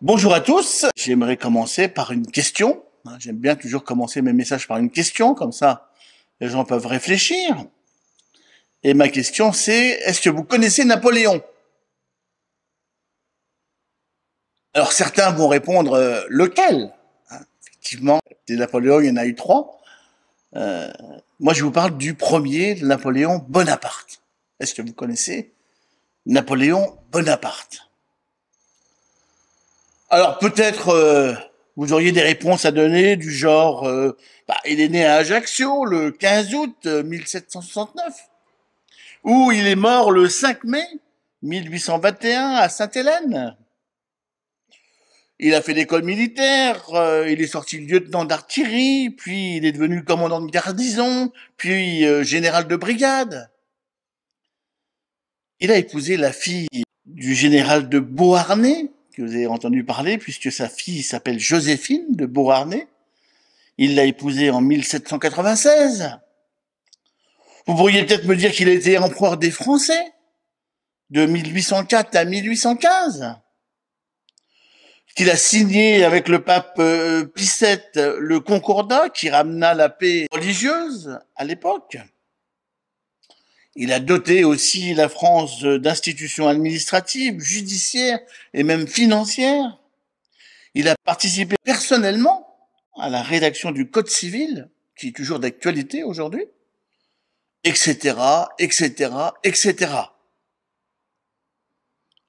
Bonjour à tous, j'aimerais commencer par une question. J'aime bien toujours commencer mes messages par une question, comme ça les gens peuvent réfléchir. Et ma question c'est, est-ce que vous connaissez Napoléon? Alors certains vont répondre lequel? Effectivement, des Napoléons, il y en a eu trois. Euh, Moi je vous parle du premier, Napoléon Bonaparte. Est-ce que vous connaissez Napoléon Bonaparte? Alors peut-être vous auriez des réponses à donner du genre il est né à Ajaccio le 15 août 1769 ou il est mort le 5 mai 1821 à Sainte-Hélène. Il a fait l'école militaire, il est sorti lieutenant d'artillerie, puis il est devenu commandant de garnison, puis général de brigade. Il a épousé la fille du général de Beauharnais, que vous avez entendu parler, puisque sa fille s'appelle Joséphine de Beauharnais. Il l'a épousée en 1796. Vous pourriez peut-être me dire qu'il a été empereur des Français, de 1804 à 1815. Qu'il a signé avec le pape Pie VII le Concordat qui ramena la paix religieuse à l'époque. Il a doté aussi la France d'institutions administratives, judiciaires et même financières. Il a participé personnellement à la rédaction du Code civil, qui est toujours d'actualité aujourd'hui, etc., etc., etc.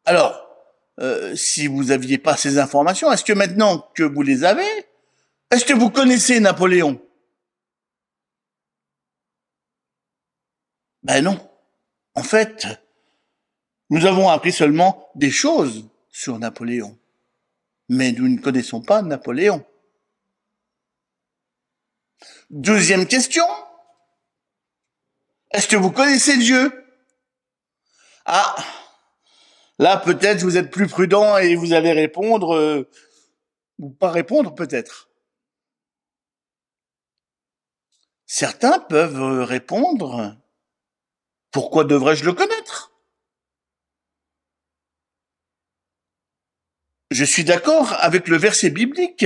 Alors, si vous n'aviez pas ces informations, est-ce que maintenant que vous les avez, est-ce que vous connaissez Napoléon? Ben non. En fait, nous avons appris seulement des choses sur Napoléon, mais nous ne connaissons pas Napoléon. Deuxième question, est-ce que vous connaissez Dieu? Ah, là peut-être vous êtes plus prudent et vous allez répondre, ou pas répondre peut-être. Certains peuvent répondre, pourquoi devrais-je le connaître? Je suis d'accord avec le verset biblique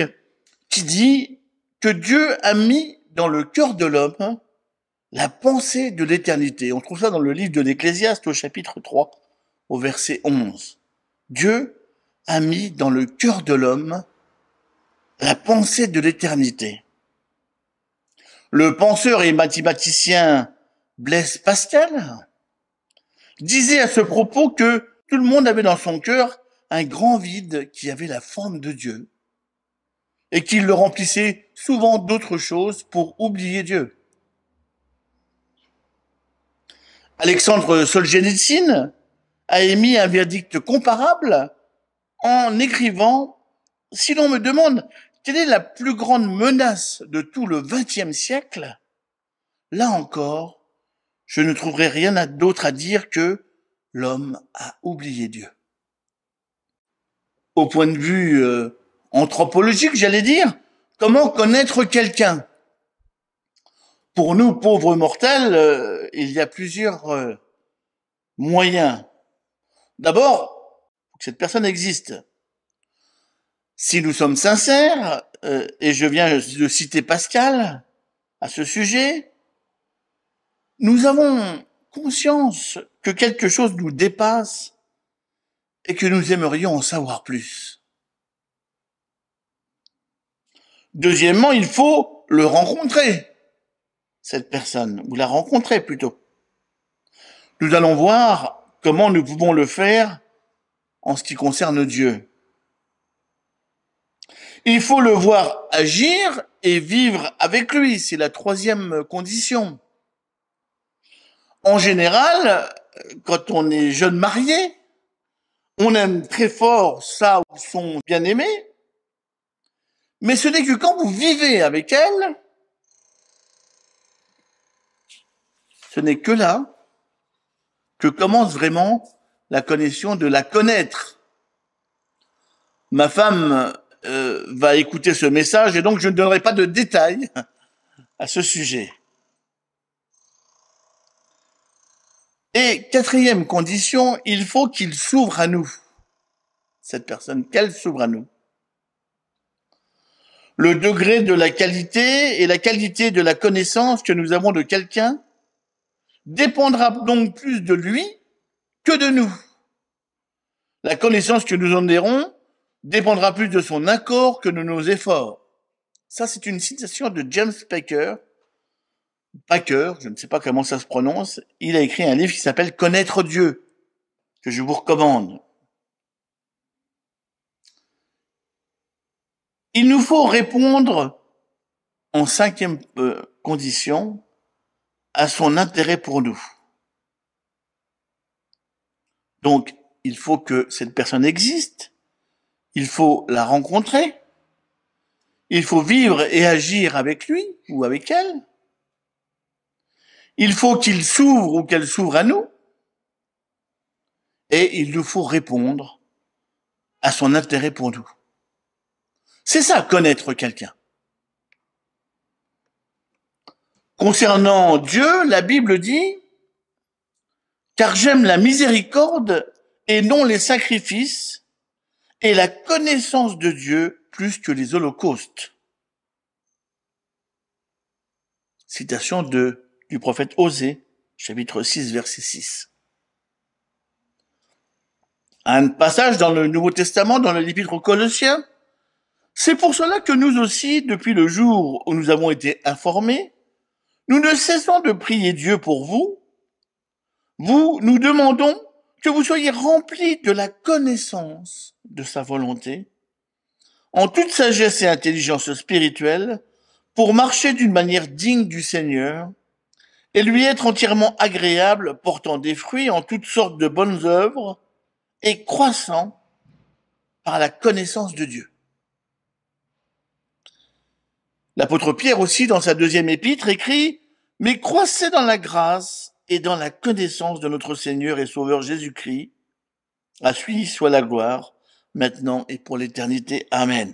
qui dit que Dieu a mis dans le cœur de l'homme la pensée de l'éternité. On trouve ça dans le livre de l'Ecclésiaste au chapitre 3, au verset 11. Dieu a mis dans le cœur de l'homme la pensée de l'éternité. Le penseur et mathématicien Blaise Pascal disait à ce propos que tout le monde avait dans son cœur un grand vide qui avait la forme de Dieu et qu'il le remplissait souvent d'autres choses pour oublier Dieu. Alexandre Solzhenitsyn a émis un verdict comparable en écrivant « Si l'on me demande quelle est la plus grande menace de tout le XXe siècle, là encore, je ne trouverai rien d'autre à dire que l'homme a oublié Dieu. » Au point de vue anthropologique, j'allais dire, comment connaître quelqu'un? Pour nous, pauvres mortels, il y a plusieurs moyens. D'abord, que cette personne existe. Si nous sommes sincères, et je viens de citer Pascal à ce sujet, nous avons conscience que quelque chose nous dépasse et que nous aimerions en savoir plus. Deuxièmement, il faut le rencontrer, cette personne, ou la rencontrer plutôt. Nous allons voir comment nous pouvons le faire en ce qui concerne Dieu. Il faut le voir agir et vivre avec lui, c'est la troisième condition. En général, quand on est jeune marié, on aime très fort ça ou son bien-aimé, mais ce n'est que quand vous vivez avec elle, ce n'est que là que commence vraiment la connexion de la connaître. Ma femme va écouter ce message et donc je ne donnerai pas de détails à ce sujet. Et quatrième condition, il faut qu'il s'ouvre à nous. Cette personne, qu'elle s'ouvre à nous. le degré de la qualité et la qualité de la connaissance que nous avons de quelqu'un dépendra donc plus de lui que de nous. La connaissance que nous en aurons dépendra plus de son accord que de nos efforts. Ça, c'est une citation de James Packer. Packer, je ne sais pas comment ça se prononce. Il a écrit un livre qui s'appelle Connaître Dieu, que je vous recommande. Il nous faut répondre en cinquième condition à son intérêt pour nous. Donc, il faut que cette personne existe, il faut la rencontrer, il faut vivre et agir avec lui ou avec elle, il faut qu'il s'ouvre ou qu'elle s'ouvre à nous, et il nous faut répondre à son intérêt pour nous. C'est ça, connaître quelqu'un. Concernant Dieu, la Bible dit « Car j'aime la miséricorde et non les sacrifices, et la connaissance de Dieu plus que les holocaustes. » Citation du prophète Osée, chapitre 6, verset 6. Un passage dans le Nouveau Testament, dans l'Épître aux Colossiens. C'est pour cela que nous aussi, depuis le jour où nous avons été informés, nous ne cessons de prier Dieu pour vous. Nous demandons que vous soyez remplis de la connaissance de sa volonté, en toute sagesse et intelligence spirituelle, pour marcher d'une manière digne du Seigneur et lui être entièrement agréable, portant des fruits en toutes sortes de bonnes œuvres et croissant par la connaissance de Dieu. L'apôtre Pierre aussi, dans sa deuxième épître, écrit « Mais croissez dans la grâce et dans la connaissance de notre Seigneur et Sauveur Jésus-Christ. À lui soit la gloire, maintenant et pour l'éternité. Amen. »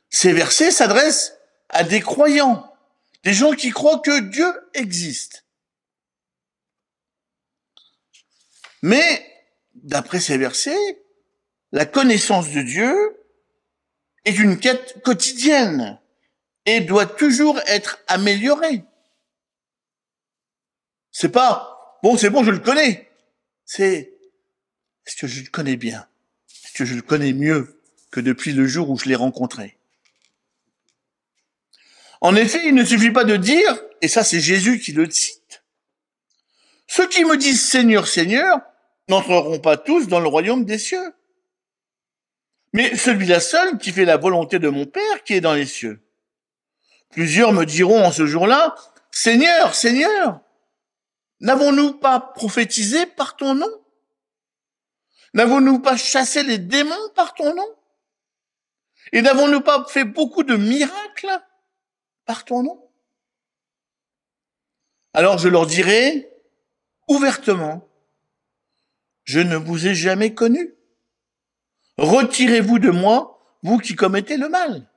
Ces versets s'adressent à des croyants, des gens qui croient que Dieu existe. Mais, d'après ces versets, la connaissance de Dieu est une quête quotidienne et doit toujours être améliorée. C'est pas, bon, c'est bon, je le connais. C'est, est-ce que je le connais bien? Est-ce que je le connais mieux que depuis le jour où je l'ai rencontré? En effet, il ne suffit pas de dire, et ça c'est Jésus qui le cite, « Ceux qui me disent Seigneur, Seigneur, n'entreront pas tous dans le royaume des cieux. Mais celui-là seul qui fait la volonté de mon Père qui est dans les cieux. Plusieurs me diront en ce jour-là, Seigneur, Seigneur, n'avons-nous pas prophétisé par ton nom? N'avons-nous pas chassé les démons par ton nom? Et n'avons-nous pas fait beaucoup de miracles par ton nom? Alors je leur dirai ouvertement, je ne vous ai jamais connu. Retirez-vous de moi, vous qui commettez le mal. »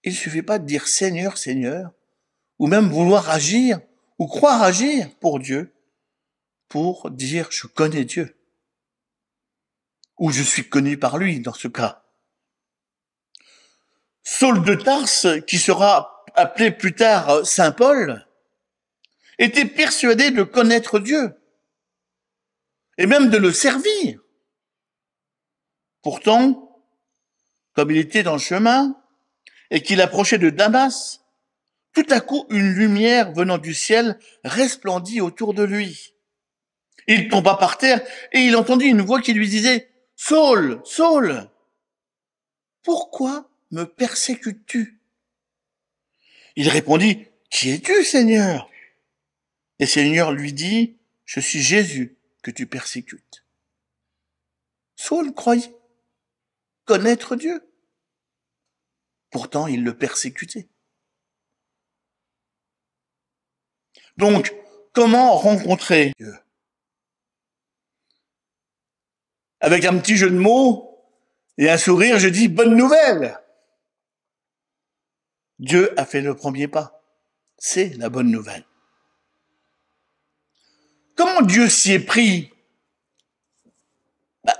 Il ne suffit pas de dire Seigneur, Seigneur, ou même vouloir agir, ou croire agir pour Dieu, pour dire je connais Dieu. Ou je suis connu par lui dans ce cas. Saul de Tarse, qui sera appelé plus tard Saint Paul, était persuadé de connaître Dieu, et même de le servir. Pourtant, comme il était dans le chemin, et qu'il approchait de Damas, tout à coup une lumière venant du ciel resplendit autour de lui. Il tomba par terre, et il entendit une voix qui lui disait « Saul, Saul, pourquoi me persécutes-tu » Il répondit « Qui es-tu, Seigneur ?» Et Seigneur lui dit « Je suis Jésus que tu persécutes. » Saul croyait connaître Dieu. Pourtant, il le persécutait. Donc, comment rencontrer Dieu? Avec un petit jeu de mots et un sourire, je dis « Bonne nouvelle !» Dieu a fait le premier pas. C'est la bonne nouvelle. Comment Dieu s'y est pris?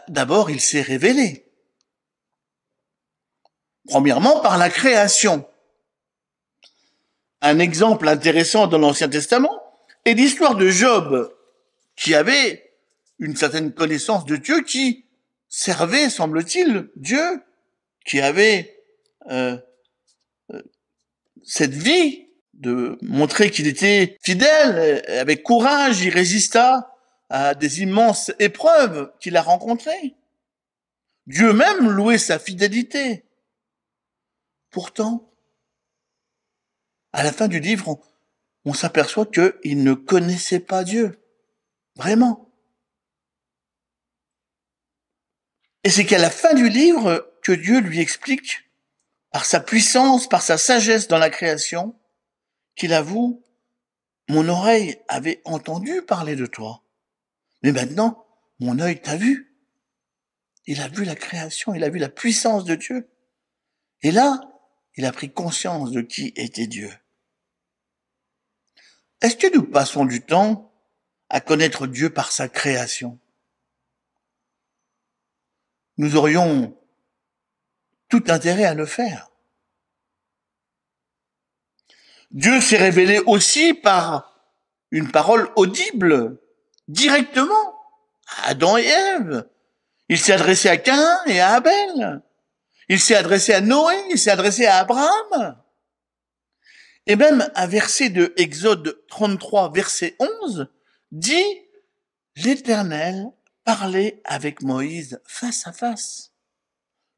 D'abord, il s'est révélé. Premièrement, par la création. Un exemple intéressant dans l'Ancien Testament est l'histoire de Job, qui avait une certaine connaissance de Dieu, qui servait, semble-t-il, Dieu, qui avait cette vie de montrer qu'il était fidèle, avec courage, il résista à des immenses épreuves qu'il a rencontrées. Dieu même louait sa fidélité. Pourtant, à la fin du livre, on s'aperçoit qu'il ne connaissait pas Dieu. Vraiment. Et c'est qu'à la fin du livre que Dieu lui explique, par sa puissance, par sa sagesse dans la création, qu'il avoue, mon oreille avait entendu parler de toi, mais maintenant, mon œil t'a vu. Il a vu la création, il a vu la puissance de Dieu. Et là, il a pris conscience de qui était Dieu. Est-ce que nous passons du temps à connaître Dieu par sa création? Nous aurions tout intérêt à le faire. Dieu s'est révélé aussi par une parole audible, directement, à Adam et Ève. Il s'est adressé à Caïn et à Abel. Il s'est adressé à Noé, il s'est adressé à Abraham. Et même un verset de Exode 33, verset 11, dit « L'Éternel parlait avec Moïse face à face,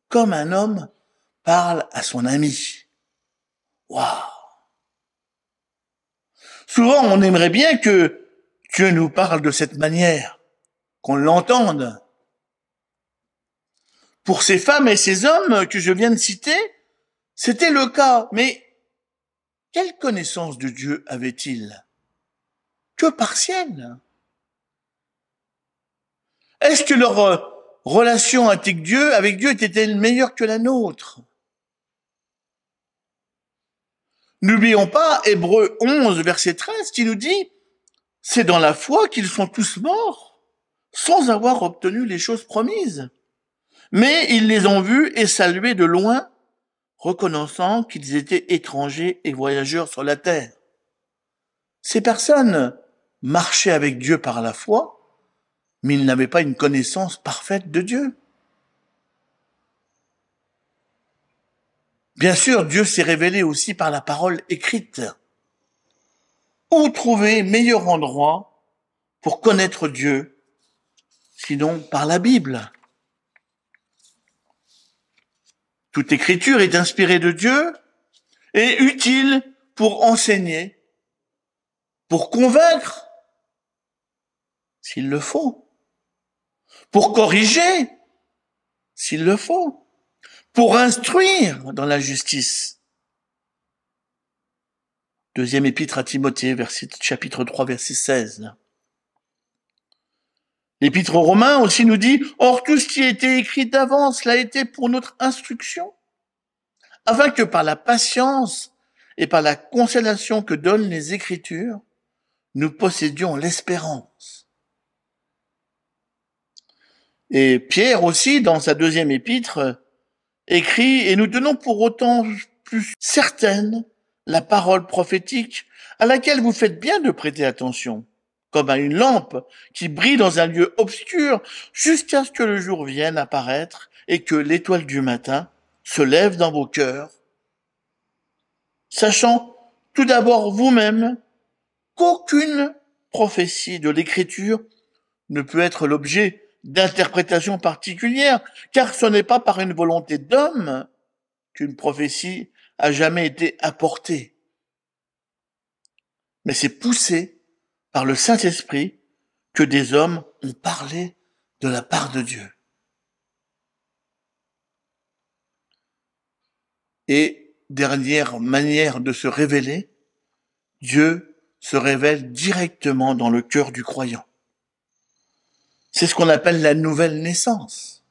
comme un homme parle à son ami. » Waouh! Souvent, on aimerait bien que Dieu nous parle de cette manière, qu'on l'entende. Pour ces femmes et ces hommes que je viens de citer, c'était le cas. Mais quelle connaissance de Dieu avaient-ils? Que partielle. Est-ce que leur relation avec Dieu était-elle meilleure que la nôtre? N'oublions pas Hébreux 11, verset 13, qui nous dit « C'est dans la foi qu'ils sont tous morts, sans avoir obtenu les choses promises. Mais ils les ont vus et salués de loin, reconnaissant qu'ils étaient étrangers et voyageurs sur la terre. » Ces personnes marchaient avec Dieu par la foi, mais ils n'avaient pas une connaissance parfaite de Dieu. Bien sûr, Dieu s'est révélé aussi par la parole écrite. Où trouver meilleur endroit pour connaître Dieu, sinon par la Bible? Toute écriture est inspirée de Dieu et utile pour enseigner, pour convaincre, s'il le faut, pour corriger, s'il le faut, pour instruire dans la justice. Deuxième épître à Timothée, chapitre 3, verset 16. L'épître aux Romains aussi nous dit « Or tout ce qui a été écrit d'avance l'a été pour notre instruction, afin que par la patience et par la consolation que donnent les Écritures, nous possédions l'espérance. » Et Pierre aussi, dans sa deuxième épître, écrit « Et nous tenons pour autant plus certaine la parole prophétique à laquelle vous faites bien de prêter attention, comme à une lampe qui brille dans un lieu obscur jusqu'à ce que le jour vienne apparaître et que l'étoile du matin se lève dans vos cœurs, sachant tout d'abord vous-même qu'aucune prophétie de l'Écriture ne peut être l'objet d'interprétation particulière, car ce n'est pas par une volonté d'homme qu'une prophétie a jamais été apportée, mais c'est poussé par le Saint-Esprit que des hommes ont parlé de la part de Dieu. Et dernière manière de se révéler, Dieu se révèle directement dans le cœur du croyant. C'est ce qu'on appelle la nouvelle naissance.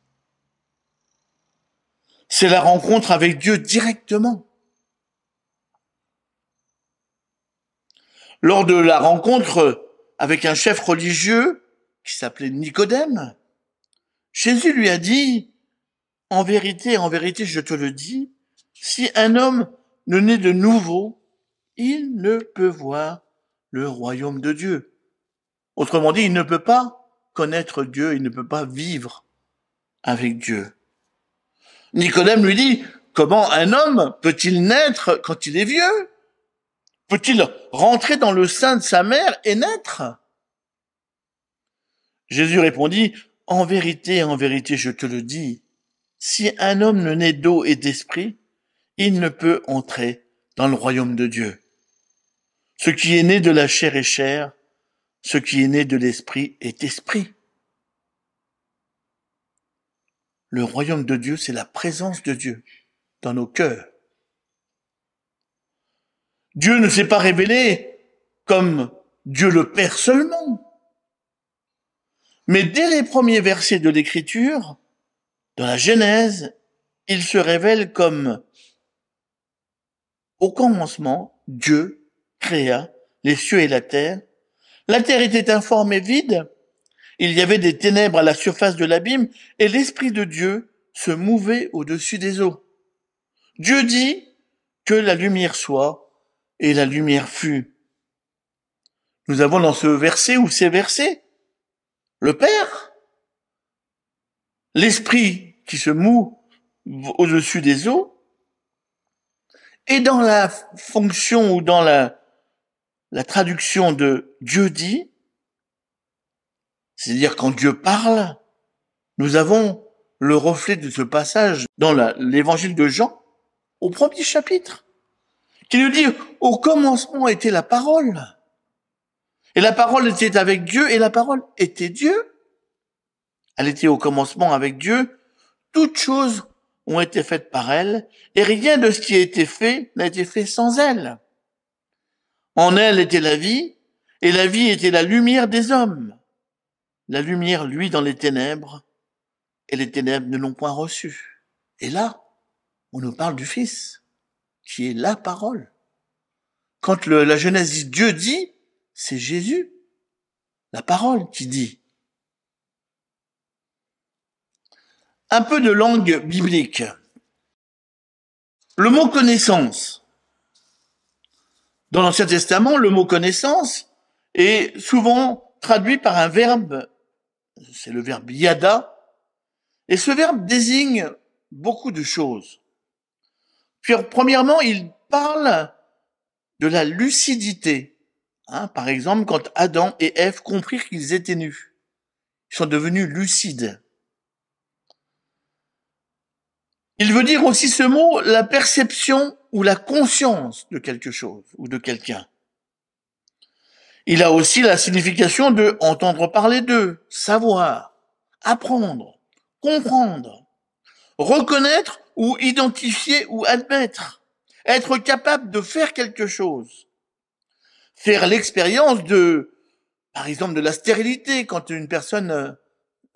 C'est la rencontre avec Dieu directement. Lors de la rencontre avec un chef religieux qui s'appelait Nicodème, Jésus lui a dit « En vérité, je te le dis, Si un homme ne naît de nouveau, il ne peut voir le royaume de Dieu. Autrement dit, il ne peut pas connaître Dieu, il ne peut pas vivre avec Dieu. Nicodème lui dit, comment un homme peut-il naître quand il est vieux? Peut-il rentrer dans le sein de sa mère et naître? Jésus répondit, en vérité, je te le dis, si un homme ne naît d'eau et d'esprit, il ne peut entrer dans le royaume de Dieu. Ce qui est né de la chair est chair, ce qui est né de l'esprit est esprit. Le royaume de Dieu, c'est la présence de Dieu dans nos cœurs. Dieu ne s'est pas révélé comme Dieu le Père seulement. Mais dès les premiers versets de l'Écriture, dans la Genèse, il se révèle comme au commencement, Dieu créa les cieux et la terre. La terre était informe et vide. Il y avait des ténèbres à la surface de l'abîme et l'Esprit de Dieu se mouvait au-dessus des eaux. Dieu dit que la lumière soit et la lumière fut. Nous avons dans ce verset ou ces versets le Père, l'Esprit qui se moue au-dessus des eaux, et dans la fonction ou dans la traduction de Dieu dit, c'est-à-dire quand Dieu parle, nous avons le reflet de ce passage dans l'évangile de Jean, au premier chapitre, qui nous dit, au commencement était la parole. Et la parole était avec Dieu et la parole était Dieu. Elle était au commencement avec Dieu. Toutes choses ont été faites par elle et rien de ce qui a été fait n'a été fait sans elle. En elle était la vie et la vie était la lumière des hommes. La lumière luit dans les ténèbres et les ténèbres ne l'ont point reçue. Et là, on nous parle du Fils, qui est la parole. Quand la Genèse dit Dieu dit, c'est Jésus, la parole qui dit. Un peu de langue biblique. Le mot connaissance. Dans l'Ancien Testament, le mot connaissance est souvent traduit par un verbe, c'est le verbe yada, et ce verbe désigne beaucoup de choses. Puis, premièrement, il parle de la lucidité. Par exemple, quand Adam et Ève comprirent qu'ils étaient nus, ils sont devenus lucides. Il veut dire aussi ce mot, la perception ou la conscience de quelque chose ou de quelqu'un. Il a aussi la signification de entendre parler d'eux, savoir, apprendre, comprendre, reconnaître ou identifier ou admettre, être capable de faire quelque chose, faire l'expérience par exemple, de la stérilité quand une personne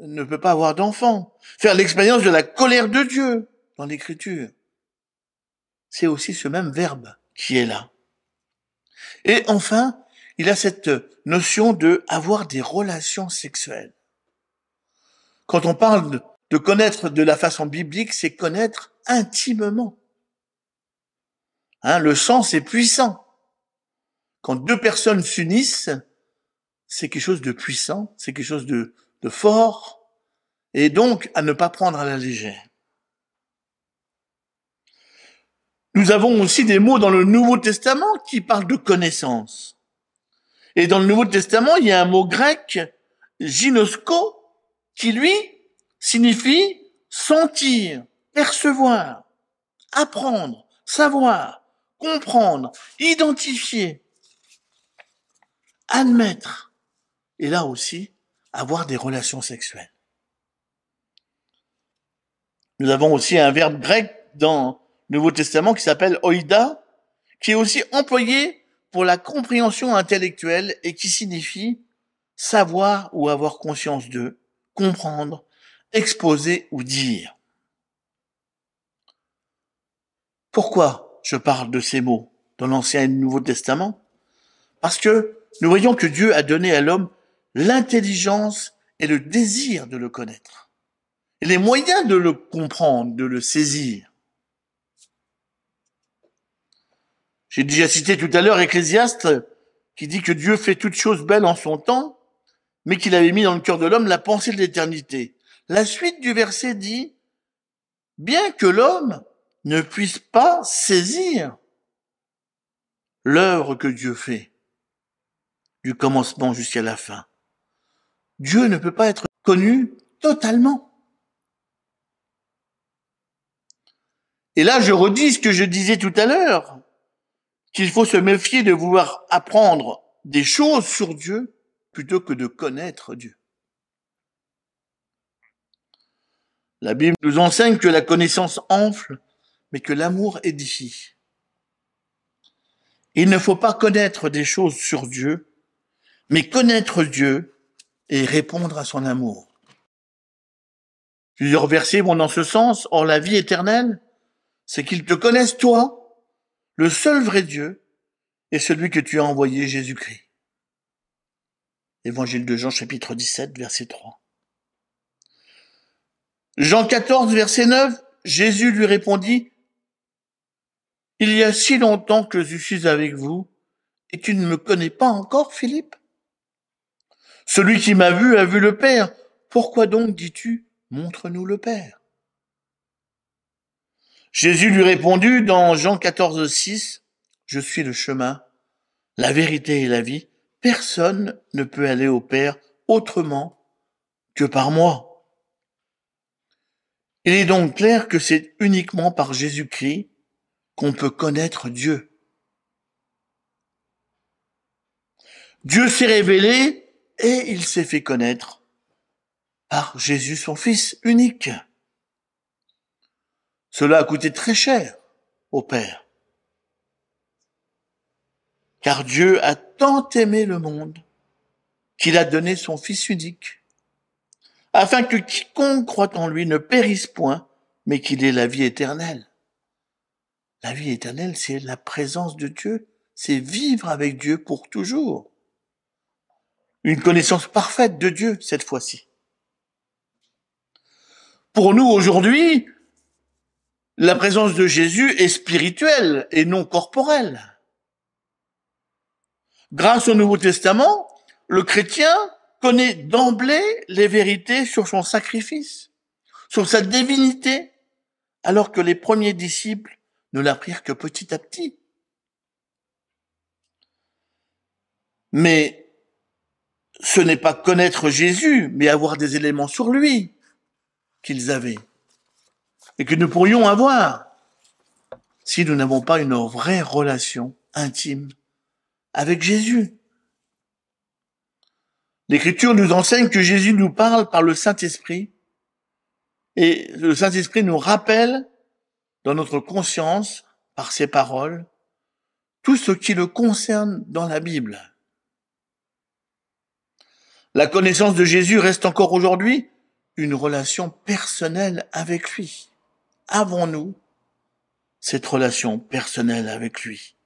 ne peut pas avoir d'enfant, faire l'expérience de la colère de Dieu dans l'Écriture. C'est aussi ce même verbe qui est là. Et enfin, il a cette notion de avoir des relations sexuelles. Quand on parle de connaître de la façon biblique, c'est connaître intimement. Le sang, c'est puissant. Quand deux personnes s'unissent, c'est quelque chose de puissant, c'est quelque chose de fort, et donc à ne pas prendre à la légère. Nous avons aussi des mots dans le Nouveau Testament qui parlent de connaissance. Et dans le Nouveau Testament, il y a un mot grec, ginosko, qui lui signifie sentir, percevoir, apprendre, savoir, comprendre, identifier, admettre. Et là aussi, avoir des relations sexuelles. Nous avons aussi un verbe grec dans le Nouveau Testament qui s'appelle oida, qui est aussi employé pour la compréhension intellectuelle et qui signifie savoir ou avoir conscience de, comprendre, exposer ou dire. Pourquoi je parle de ces mots dans l'Ancien et le Nouveau Testament? Parce que nous voyons que Dieu a donné à l'homme l'intelligence et le désir de le connaître, et les moyens de le comprendre, de le saisir. J'ai déjà cité tout à l'heure Ecclésiaste qui dit que Dieu fait toutes choses belles en son temps, mais qu'il avait mis dans le cœur de l'homme la pensée de l'éternité. La suite du verset dit, bien que l'homme ne puisse pas saisir l'œuvre que Dieu fait, du commencement jusqu'à la fin. Dieu ne peut pas être connu totalement. Et là, je redis ce que je disais tout à l'heure, qu'il faut se méfier de vouloir apprendre des choses sur Dieu plutôt que de connaître Dieu. La Bible nous enseigne que la connaissance enfle, mais que l'amour édifie. Il ne faut pas connaître des choses sur Dieu, mais connaître Dieu et répondre à son amour. Plusieurs versets vont dans ce sens. Or, la vie éternelle, c'est qu'ils te connaissent toi, le seul vrai Dieu, et celui que tu as envoyé, Jésus-Christ. Évangile de Jean, chapitre 17, verset 3. Jean 14, verset 9, Jésus lui répondit, « Il y a si longtemps que je suis avec vous, et tu ne me connais pas encore, Philippe? Celui qui m'a vu a vu le Père. Pourquoi donc dis-tu, montre-nous le Père? » Jésus lui répondit dans Jean 14, 6, « Je suis le chemin, la vérité et la vie. Personne ne peut aller au Père autrement que par moi. » Il est donc clair que c'est uniquement par Jésus-Christ qu'on peut connaître Dieu. Dieu s'est révélé et il s'est fait connaître par Jésus, son Fils unique. Cela a coûté très cher au Père. Car Dieu a tant aimé le monde qu'il a donné son Fils unique, afin que quiconque croit en lui ne périsse point, mais qu'il ait la vie éternelle. La vie éternelle, c'est la présence de Dieu, c'est vivre avec Dieu pour toujours. Une connaissance parfaite de Dieu, cette fois-ci. Pour nous, aujourd'hui, la présence de Jésus est spirituelle et non corporelle. Grâce au Nouveau Testament, le chrétien connaît d'emblée les vérités sur son sacrifice, sur sa divinité, alors que les premiers disciples ne l'apprirent que petit à petit. Mais ce n'est pas connaître Jésus, mais avoir des éléments sur lui qu'ils avaient et que nous pourrions avoir si nous n'avons pas une vraie relation intime avec Jésus. L'Écriture nous enseigne que Jésus nous parle par le Saint-Esprit et le Saint-Esprit nous rappelle dans notre conscience, par ses paroles, tout ce qui le concerne dans la Bible. La connaissance de Jésus reste encore aujourd'hui une relation personnelle avec lui. Avons-nous cette relation personnelle avec lui?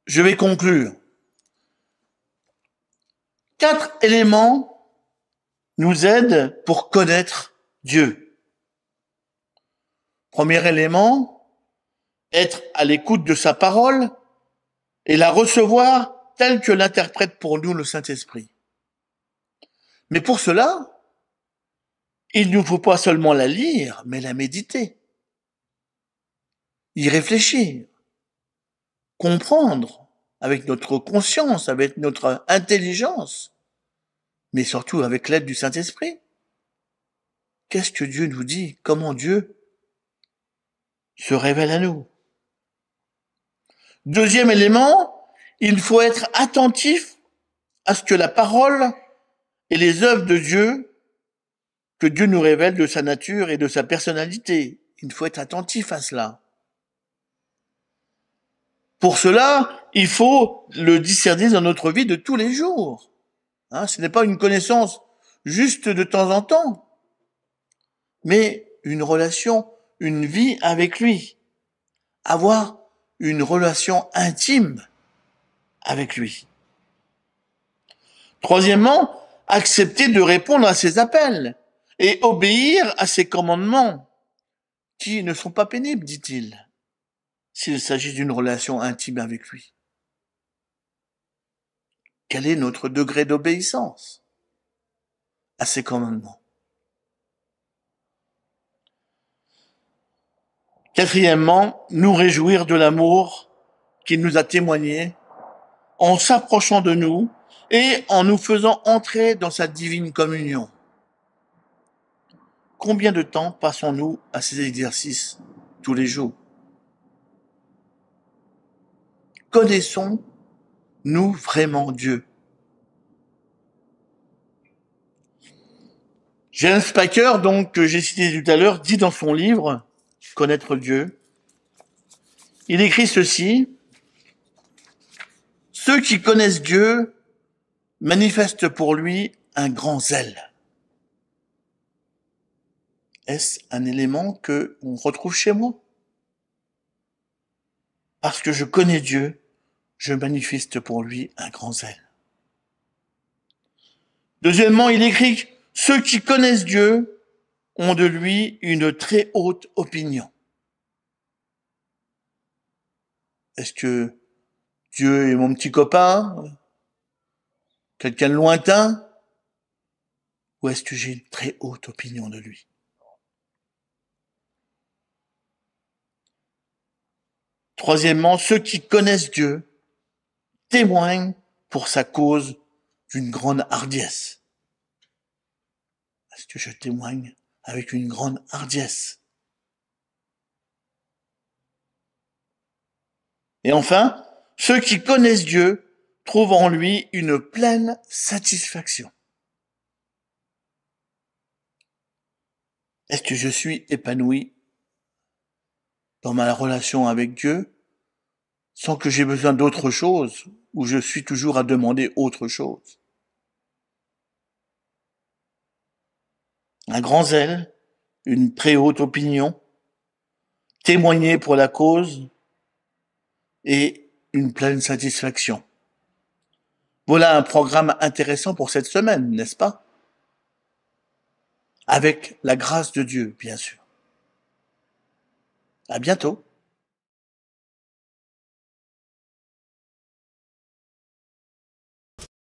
Je vais conclure. 4 éléments nous aident pour connaître Dieu. Premier élément, être à l'écoute de sa parole et la recevoir telle que l'interprète pour nous le Saint-Esprit. Mais pour cela, il ne nous faut pas seulement la lire, mais la méditer, y réfléchir, comprendre avec notre conscience, avec notre intelligence, mais surtout avec l'aide du Saint-Esprit. Qu'est-ce que Dieu nous dit? Comment Dieu se révèle à nous? Deuxième élément, il faut être attentif à ce que la parole et les œuvres de Dieu, que Dieu nous révèle de sa nature et de sa personnalité. Il faut être attentif à cela. Pour cela, il faut le discerner dans notre vie de tous les jours. Ce n'est pas une connaissance juste de temps en temps, mais une relation, une vie avec lui. Avoir une relation intime avec lui. Troisièmement, accepter de répondre à ses appels et obéir à ses commandements, qui ne sont pas pénibles, dit-il, s'il s'agit d'une relation intime avec lui. Quel est notre degré d'obéissance à ses commandements? Quatrièmement, nous réjouir de l'amour qu'il nous a témoigné en s'approchant de nous et en nous faisant entrer dans sa divine communion. Combien de temps passons-nous à ces exercices tous les jours? Connaissons-nous vraiment Dieu? James Packer, donc, que j'ai cité tout à l'heure, dit dans son livre « Connaître Dieu », il écrit ceci: « Ceux qui connaissent Dieu manifestent pour lui un grand zèle. » Est-ce un élément que on retrouve chez moi? Parce que je connais Dieu, je manifeste pour lui un grand zèle. Deuxièmement, il écrit « Ceux qui connaissent Dieu ont de lui une très haute opinion. » Est-ce que Dieu est mon petit copain? Quelqu'un de lointain? Ou est-ce que j'ai une très haute opinion de lui? Troisièmement, ceux qui connaissent Dieu témoignent pour sa cause d'une grande hardiesse. Est-ce que je témoigne avec une grande hardiesse? Et enfin, ceux qui connaissent Dieu trouvent en lui une pleine satisfaction. Est-ce que je suis épanoui dans ma relation avec Dieu sans que j'ai besoin d'autre chose, ou je suis toujours à demander autre chose? Un grand zèle, une très haute opinion, témoigner pour la cause et une pleine satisfaction. Voilà un programme intéressant pour cette semaine, n'est-ce pas? Avec la grâce de Dieu, bien sûr. À bientôt.